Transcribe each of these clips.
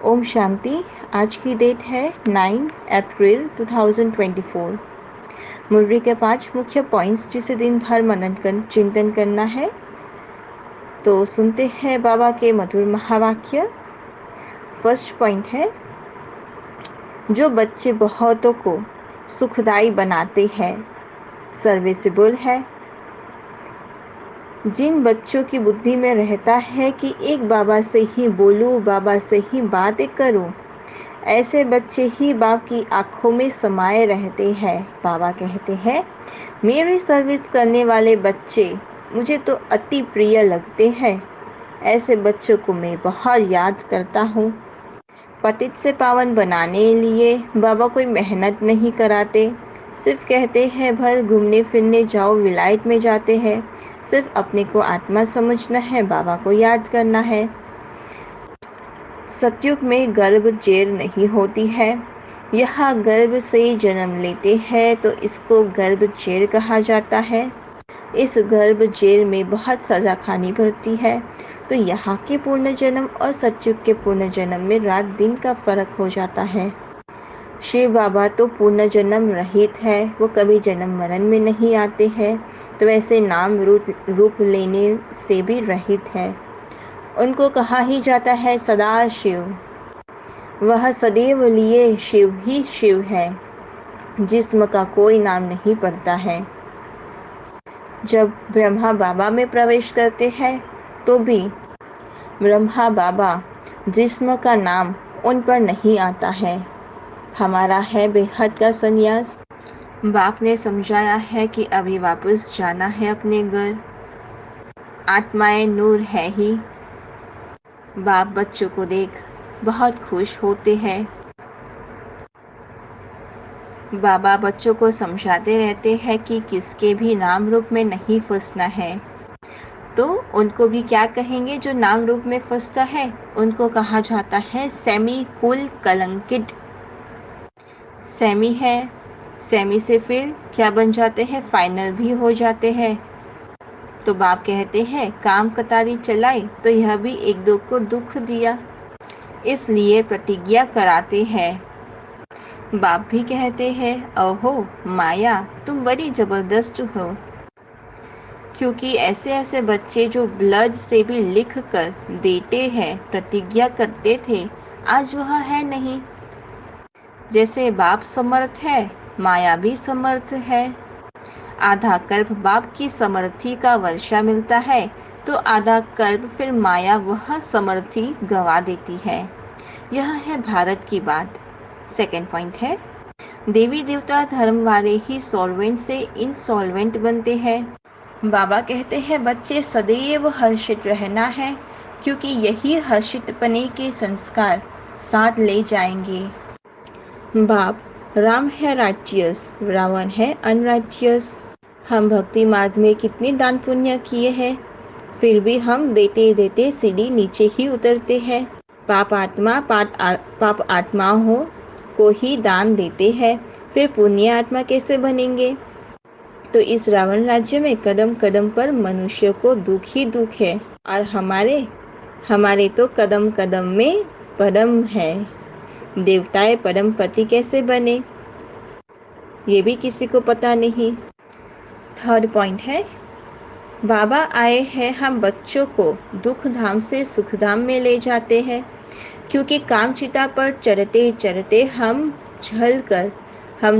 ओम शांति। आज की डेट है 9 अप्रैल 2024। मुरली के 5 मुख्य पॉइंट्स जिसे दिन भर मनन चिंतन करना है। तो सुनते हैं बाबा के मधुर महावाक्य। फर्स्ट पॉइंट है, जो बच्चे बहुतों को सुखदाई बनाते हैं सर्विसेबल है। जिन बच्चों की बुद्धि में रहता है कि एक बाबा से ही बोलूं, बाबा से ही बातें करूं, ऐसे बच्चे ही बाप की आंखों में समाये रहते हैं। बाबा कहते हैं, मेरी सर्विस करने वाले बच्चे मुझे तो अति प्रिय लगते हैं। ऐसे बच्चों को मैं बहुत याद करता हूँ। पतित से पावन बनाने लिए बाबा कोई मेहनत नहीं कराते, सिर्फ कहते हैं भर घूमने फिरने जाओ, विलायत में जाते हैं। सिर्फ अपने को आत्मा समझना है, बाबा को याद करना है। सतयुग में गर्भ जेर नहीं होती है। यह गर्भ से जन्म लेते हैं तो इसको गर्भ जेर कहा जाता है। इस गर्भ जेल में बहुत सजा खानी पड़ती है। तो यहाँ के पूर्ण जन्म और सतयुग के पूर्ण जन्म में रात दिन का फर्क हो जाता है। शिव बाबा तो पूर्ण जन्म रहित है, वो कभी जन्म मरण में नहीं आते हैं, तो ऐसे नाम रूप लेने से भी रहित है। उनको कहा ही जाता है सदा शिव। वह सदैव लिए शिव ही शिव है, जिस्म का कोई नाम नहीं पड़ता है। जब ब्रह्मा बाबा में प्रवेश करते हैं तो भी ब्रह्मा बाबा जिस्म का नाम उन पर नहीं आता है। हमारा है बेहद का संन्यास। बाप ने समझाया है कि अभी वापस जाना है अपने घर। आत्माएं नूर है ही। बाप बच्चों को देख बहुत खुश होते हैं। बाबा बच्चों को समझाते रहते हैं कि किसके भी नाम रूप में नहीं फंसना है। तो उनको भी क्या कहेंगे जो नाम रूप में फंसता है? उनको कहा जाता है सेमी कुल कलंकित। सेमी है, सेमी से फिर क्या बन जाते हैं? फाइनल भी हो जाते हैं। तो बाप कहते हैं काम कतारी चलाई तो यह भी एक दो को दुख दिया, इसलिए प्रतिज्ञा कराते हैं। बाप भी कहते हैं, ओहो माया तुम बड़ी जबरदस्त हो। क्योंकि ऐसे ऐसे बच्चे जो ब्लड से भी लिख कर देते हैं, प्रतिज्ञा करते थे, आज वह है नहीं। जैसे बाप समर्थ है, माया भी समर्थ है। आधा कल्प बाप की समर्थी का वर्षा मिलता है, तो आधा कल्प फिर माया वह समर्थी गवा देती है। यह है भारत की बात। सेकंड पॉइंट है, देवी देवता धर्म वाले ही सॉल्वेंट से इनसॉल्वेंट बनते हैं। बाबा कहते हैं बच्चे सदैव हर्षित रहना है, क्योंकि यही हर्षितपने के संस्कार साथ ले जाएंगे। बाप राम है राइटियस, रावण है अनराइटियस। हम भक्ति मार्ग में कितने दान पुण्य किए हैं, फिर भी हम देते देते सीढ़ी नीचे ही उतरते हैं। पाप आत्माओं को ही दान देते हैं, फिर पुण्य आत्मा कैसे बनेंगे? तो इस रावण राज्य में कदम कदम पर मनुष्य को दुख ही दुख है, और हमारे तो कदम कदम में परम है। देवताएं परम पति कैसे बने, ये भी किसी को पता नहीं। थर्ड पॉइंट है, बाबा आए हैं हम बच्चों को दुख धाम से सुख धाम में ले जाते हैं, क्योंकि कामचिता पर चढ़ते चढ़ते हम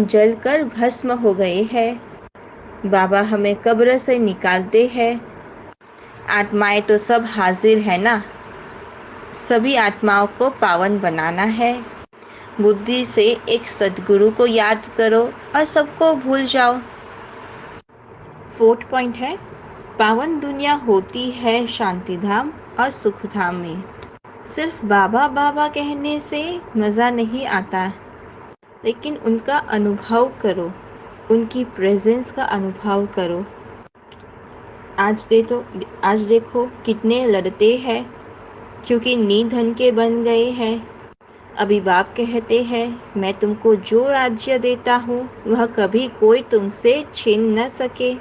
जल कर भस्म हो गए हैं। बाबा हमें कब्र से निकालते हैं। आत्माएं तो सब हाजिर है ना, सभी आत्माओं को पावन बनाना है। बुद्धि से एक सद्गुरु को याद करो और सबको भूल जाओ। फोर्थ पॉइंट है, पावन दुनिया होती है शांति धाम और सुख धाम में। सिर्फ बाबा बाबा कहने से मज़ा नहीं आता, लेकिन उनका अनुभव करो, उनकी प्रेजेंस का अनुभव करो। आज देखो कितने लड़ते हैं, क्योंकि नींद धन के बन गए हैं। अभी बाप कहते हैं मैं तुमको जो राज्य देता हूँ वह कभी कोई तुमसे छीन न सके।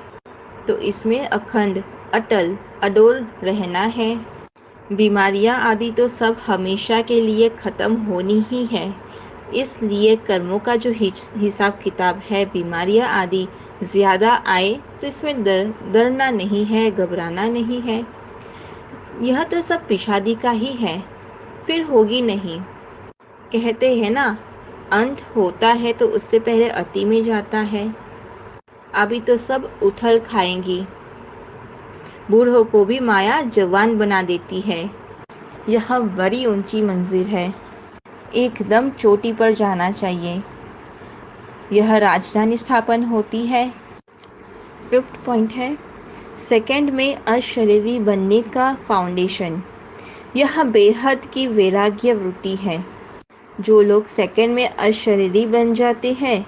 तो इसमें अखंड अटल अडोल रहना है। बीमारियां आदि तो सब हमेशा के लिए खत्म होनी ही है, इसलिए कर्मों का जो हिसाब किताब है, बीमारियां आदि ज्यादा आए तो इसमें डरना नहीं है, घबराना नहीं है। यह तो सब पिछादी का ही है, फिर होगी नहीं। कहते हैं ना, अंत होता है तो उससे पहले अति में जाता है। अभी तो सब उथल खाएंगी, बूढ़ों को भी माया जवान बना देती है। यह बड़ी ऊंची मंजिल है, एकदम चोटी पर जाना चाहिए। यह राजधानी स्थापन होती है। 5th पॉइंट है, सेकंड में अशरीरी बनने का फाउंडेशन। यह बेहद की वैराग्य वृत्ति है। जो लोग सेकंड में अशरीरी बन जाते हैं,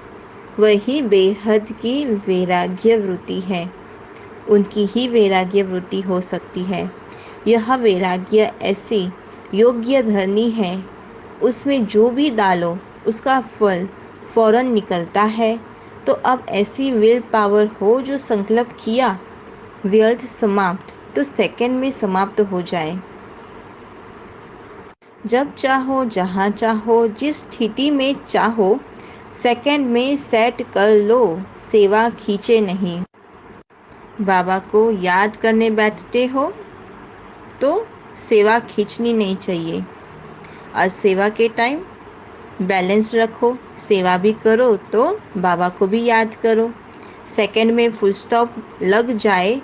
वही बेहद की वैराग्य वृत्ति है। उनकी ही वैराग्य वृत्ति हो सकती है। यह वैराग्य ऐसी योग्य धरनी है, उसमें जो भी डालो उसका फल फौरन निकलता है। तो अब ऐसी विल पावर हो जो संकल्प किया, व्यर्थ समाप्त, तो सेकंड में समाप्त हो जाए। जब चाहो, जहाँ चाहो, जिस स्थिति में चाहो, सेकंड में सेट कर लो, सेवा खींचे नहीं। बाबा को याद करने बैठते हो तो सेवा खींचनी नहीं चाहिए। और सेवा के टाइम बैलेंस रखो, सेवा भी करो तो बाबा को भी याद करो। सेकंड में फुल स्टॉप लग जाए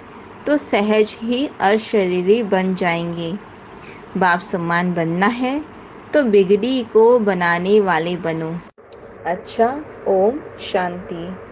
तो सहज ही अशरीरी बन जाएंगे। बाप सम्मान बनना है तो बिगड़ी को बनाने वाले बनो। अच्छा, ओम शांति।